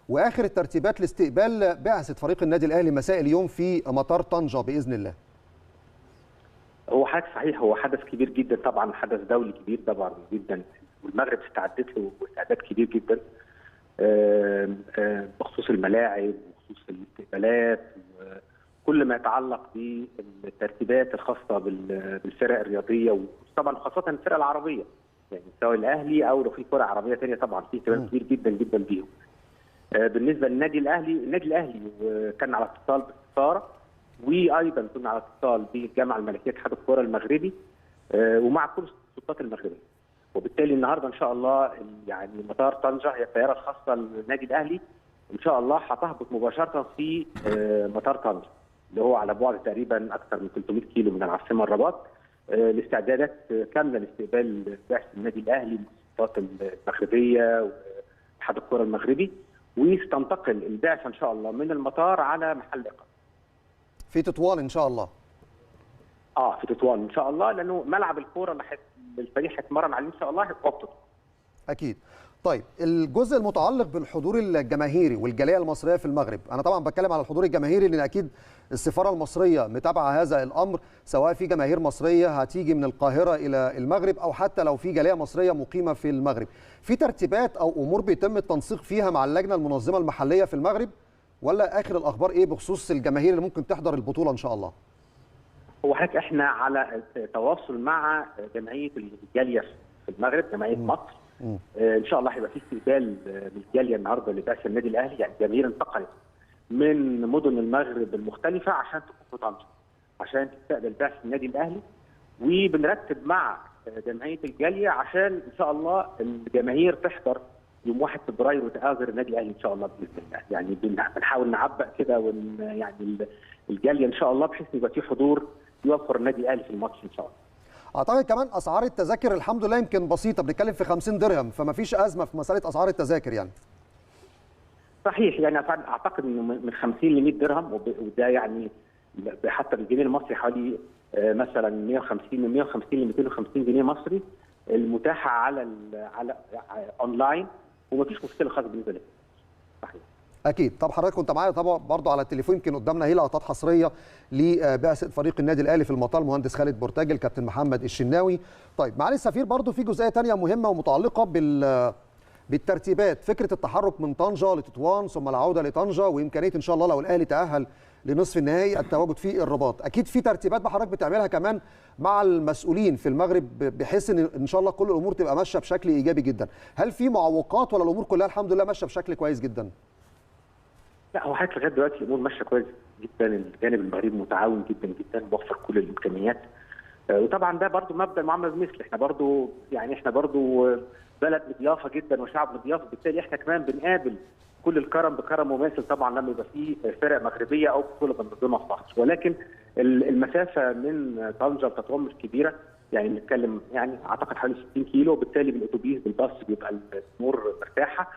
واخر الترتيبات لاستقبال بعثه فريق النادي الاهلي مساء اليوم في مطار طنجه باذن الله. هو حدث صحيح، هو حدث كبير جدا طبعا، حدث دولي كبير طبعا جدا، والمغرب استعدت له استعداد كبير جدا بخصوص الملاعب وبخصوص الاستقبالات وكل ما يتعلق بالترتيبات الخاصه بالفرق الرياضيه، وطبعا خاصه الفرق العربيه، يعني سواء الاهلي او لو في فرق عربيه ثانيه طبعا في اهتمام كبير جدا جدا بيهم. بالنسبه للنادي الاهلي، النادي الاهلي كان على اتصال بالسفاره، وايضا كنا على اتصال بالجامعه الملكيه اتحاد الكره المغربي ومع كل السلطات المغربيه. وبالتالي النهارده ان شاء الله يعني مطار طنجه هي الطياره الخاصه للنادي الاهلي ان شاء الله هتهبط مباشره في مطار طنجه اللي هو على بعد تقريبا اكثر من 300 كيلو من العاصمه الرباط، لاستعدادات كامله لاستقبال بعثه النادي الاهلي من السلطات المغربيه واتحاد الكره المغربي، وستنتقل البعثه ان شاء الله من المطار على محل اقامه. في تطوان ان شاء الله. في تطوان ان شاء الله، لانه ملعب الكوره اللي الفريق هيتمرن عليه ان شاء الله هيبقى في تطوان. اكيد. طيب الجزء المتعلق بالحضور الجماهيري والجاليه المصريه في المغرب، انا طبعا بتكلم على الحضور الجماهيري لان اكيد السفاره المصريه متابعه هذا الامر، سواء في جماهير مصريه هتيجي من القاهره الى المغرب او حتى لو في جاليه مصريه مقيمه في المغرب. في ترتيبات او امور بيتم التنسيق فيها مع اللجنه المنظمه المحليه في المغرب، ولا اخر الاخبار ايه بخصوص الجماهير اللي ممكن تحضر البطوله ان شاء الله؟ هو حضرتك احنا على تواصل مع جمعيه الجاليه في المغرب، جمعيه مصر. ان شاء الله هيبقى في استقبال للجاليه النهارده لبعثه النادي الاهلي، يعني جماهير انتقلت من مدن المغرب المختلفه عشان تكون في طنجه عشان تستقبل بعثه النادي الاهلي، وبنرتب مع جمعيه الجاليه عشان ان شاء الله الجماهير تحضر يوم 1 فبراير وتآزر النادي الاهلي ان شاء الله باذن الله. يعني بنحاول نعبأ كده يعني الجاليه ان شاء الله بحيث يبقى في حضور يوفر النادي الاهلي في الماتش ان شاء الله. اعتقد كمان اسعار التذاكر الحمد لله يمكن بسيطه، بنتكلم في 50 درهم، فما فيش ازمه في مساله اسعار التذاكر يعني. صحيح، يعني اعتقد انه من 50 ل 100 درهم، وده يعني حتى بالجنيه المصري حوالي مثلا 150 من 150 ل 250 جنيه مصري المتاحه على اونلاين، ومفيش مشكله خالص بالنسبه لي. صحيح. اكيد. طب حضرتك كنت معايا طبعا برضه على التليفون، يمكن قدامنا هي لقطات حصريه لبعثه فريق النادي الاهلي في المطار، المهندس خالد بورتاجي، الكابتن محمد الشناوي. طيب معالي السفير، برضه في جزئيه ثانيه مهمه ومتعلقه بالترتيبات، فكره التحرك من طنجه لتطوان ثم العوده لطنجه، وامكانيه ان شاء الله لو الاهلي تاهل لنصف النهائي التواجد في الرباط. اكيد في ترتيبات حضرتك بتعملها كمان مع المسؤولين في المغرب بحيث ان شاء الله كل الامور تبقى ماشيه بشكل ايجابي جدا. هل في معوقات ولا الامور كلها الحمد لله ماشيه بشكل كويس جدا؟ لا، هو حضرتك لغايه دلوقتي الامور ماشيه كويس جدا، الجانب المغربي متعاون جدا جدا، موفر كل الامكانيات. وطبعا ده برضو مبدا المعامله بالمثل، احنا برضو بلد مضيافه جدا وشعب مضياف، بالتالي احنا كمان بنقابل كل الكرم بكرم مماثل طبعا لما يبقى في فرق مغربيه او بطوله بننظمها في مصر. ولكن المسافه من طنجه لتطوان مش كبيره، يعني بنتكلم يعني اعتقد حوالي 60 كيلو، وبالتالي بالاتوبيس بالباص بيبقى الامور مرتاحه.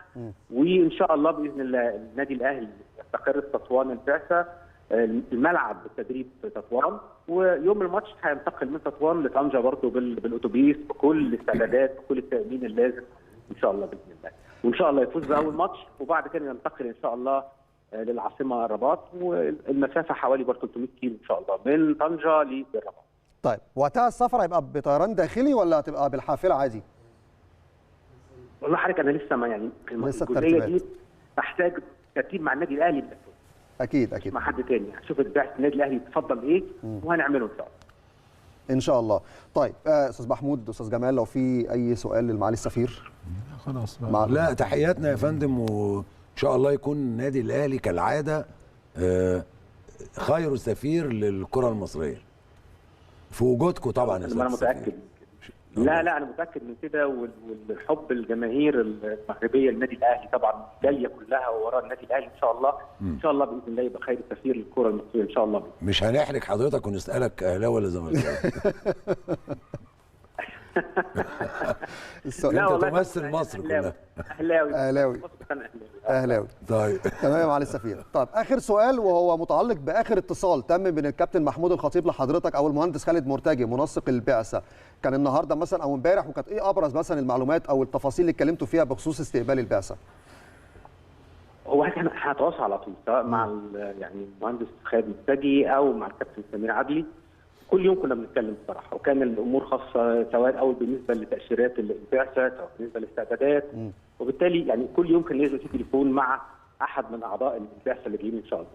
وان شاء الله باذن الله النادي الاهلي يستقر في تطوان البعثه، الملعب بالتدريب في تطوان، ويوم الماتش هينتقل من تطوان لطنجه برضه بالاتوبيس بكل الاستعدادات بكل التامين اللازم ان شاء الله باذن الله. وان شاء الله يفوز باول ماتش، وبعد كده ينتقل ان شاء الله للعاصمه الرباط، والمسافه حوالي برضه 300 كيلو ان شاء الله من طنجه للرباط. طيب وقتها السفر هيبقى بطيران داخلي ولا هتبقى بالحافله عادي؟ والله حضرتك انا لسه ما يعني الجزئيه دي تحتاج ترتيب مع النادي الاهلي بنفسه. اكيد مع حد تاني، هنشوف البعث النادي الاهلي يتفضل ايه وهنعمله ان شاء الله. ان شاء الله. طيب استاذ محمود، استاذ جمال، لو في اي سؤال للمعالي السفير. خلاص لا، تحياتنا يا فندم، وان شاء الله يكون النادي الاهلي كالعاده خير سفير للكره المصريه في وجودكم طبعا. انا متاكد. لا انا متاكد من كده، والحب الجماهير المغربيه للنادي الاهلي طبعا جايه كلها وراء النادي الاهلي ان شاء الله. ان شاء الله باذن الله يبقى خير سفير للكره المصريه ان شاء الله. مش هنحرج حضرتك ونسالك اهلاوي ولا زملكاوي؟ انت تمثل مصر كلها. اهلاوي. طيب تمام يا معالي السفير. طيب اخر سؤال وهو متعلق باخر اتصال تم بين الكابتن محمود الخطيب لحضرتك او المهندس خالد مرتجي منسق البعثه، كان النهارده مثلا او امبارح، وكانت ايه ابرز مثلا المعلومات او التفاصيل اللي اتكلمتوا فيها بخصوص استقبال البعثه؟ هو احنا هنتواصل على طول، سواء مع يعني المهندس خالد مرتجي او مع الكابتن سمير عدلي. كل يوم كنا بنتكلم بصراحه، وكان الامور خاصه سواء الاول بالنسبه لتاشيرات البعثه، سواء بالنسبه للاستعدادات، وبالتالي يعني كل يوم كان لازم في تليفون مع احد من اعضاء البعثه اللي جايين ان شاء الله.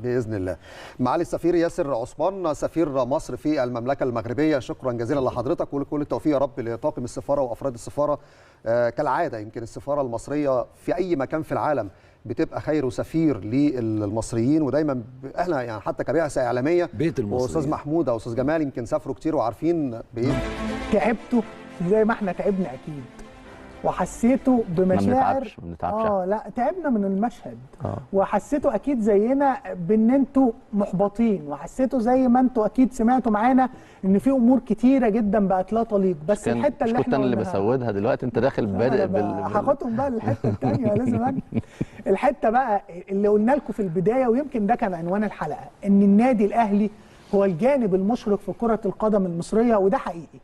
باذن الله. معالي السفير ياسر عثمان سفير مصر في المملكه المغربيه، شكرا جزيلا لحضرتك وكل التوفيق يا رب لطاقم السفاره وافراد السفاره. كالعاده يمكن السفاره المصريه في اي مكان في العالم بتبقى خير سفير للمصريين، ودايما احنا يعني حتى كبعثه اعلاميه بيت المصريين، واستاذ محمود او استاذ جمال يمكن سافروا كتير وعارفين تعبتوا زي ما احنا تعبنا اكيد، وحسيته بمشاعر. ما بنتعبش. لا تعبنا من المشهد. وحسيته اكيد زينا بان انتوا محبطين، وحسيتوا زي ما انتوا اكيد سمعتوا معانا ان في امور كتيره جدا بقت لا تليق. بس الحته اللي احنا اللي بسودها دلوقتي انت داخل بادئ هاخدهم بقى للحته الثانيه لازم أجي. الحته بقى اللي قلنا لكم في البدايه، ويمكن ده كان عنوان الحلقه، ان النادي الاهلي هو الجانب المشرق في كره القدم المصريه، وده حقيقي.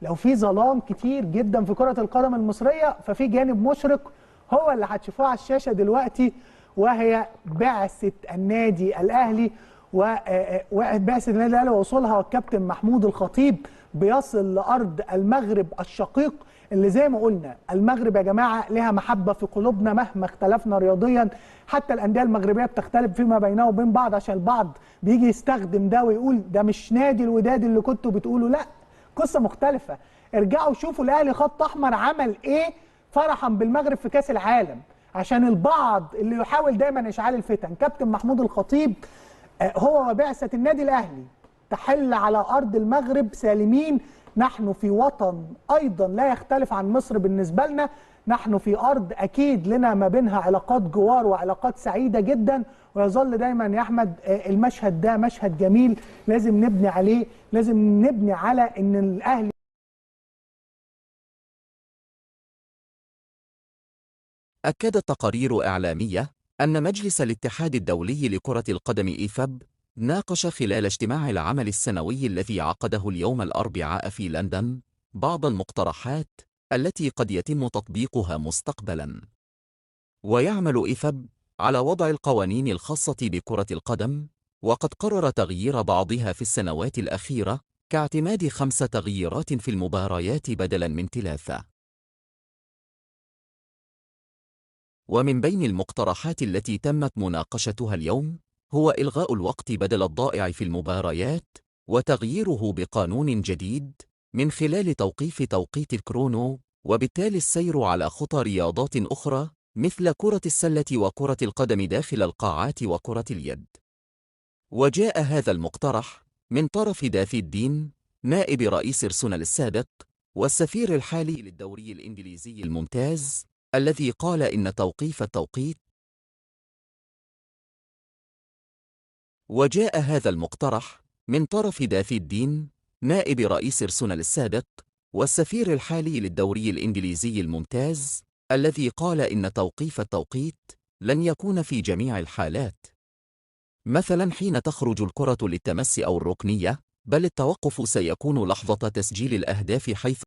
لو في ظلام كتير جدا في كرة القدم المصرية، ففي جانب مشرق هو اللي هتشوفوه على الشاشة دلوقتي، وهي بعثة النادي الأهلي. وبعثة النادي الأهلي ووصولها الكابتن محمود الخطيب بيصل لأرض المغرب الشقيق، اللي زي ما قلنا المغرب يا جماعة لها محبة في قلوبنا مهما اختلفنا رياضيا. حتى الأندية المغربية بتختلف فيما بينها وبين بعض، عشان البعض بيجي يستخدم ده ويقول ده مش نادي الوداد اللي كنتوا بتقولوا. لا، قصة مختلفة. ارجعوا شوفوا الأهلي خط أحمر عمل إيه فرحا بالمغرب في كأس العالم، عشان البعض اللي يحاول دايما إشعال الفتن. كابتن محمود الخطيب هو وبعثة النادي الأهلي تحل على أرض المغرب سالمين. نحن في وطن أيضا لا يختلف عن مصر بالنسبة لنا، نحن في أرض أكيد لنا ما بينها علاقات جوار وعلاقات سعيدة جدا، ويظل دايما يا أحمد المشهد ده مشهد جميل لازم نبني عليه، لازم نبني على أن الأهلي. أكدت تقارير إعلامية أن مجلس الاتحاد الدولي لكرة القدم إيفاب ناقش خلال اجتماع العمل السنوي الذي عقده اليوم الأربعاء في لندن بعض المقترحات التي قد يتم تطبيقها مستقبلاً. ويعمل إيفاب على وضع القوانين الخاصة بكرة القدم، وقد قرر تغيير بعضها في السنوات الأخيرة كاعتماد 5 تغييرات في المباريات بدلاً من 3. ومن بين المقترحات التي تمت مناقشتها اليوم هو إلغاء الوقت بدل الضائع في المباريات، وتغييره بقانون جديد من خلال توقيف توقيت الكرونو، وبالتالي السير على خطى رياضات أخرى مثل كرة السلة وكرة القدم داخل القاعات وكرة اليد. وجاء هذا المقترح من طرف دافي الدين نائب رئيس أرسنال السابق والسفير الحالي للدوري الإنجليزي الممتاز، الذي قال إن توقيف التوقيت وجاء هذا المقترح من طرف دافي الدين نائب رئيس أرسنال السابق والسفير الحالي للدوري الإنجليزي الممتاز، الذي قال إن توقيف التوقيت لن يكون في جميع الحالات، مثلا حين تخرج الكرة للتمس أو الركنية، بل التوقف سيكون لحظة تسجيل الأهداف، حيث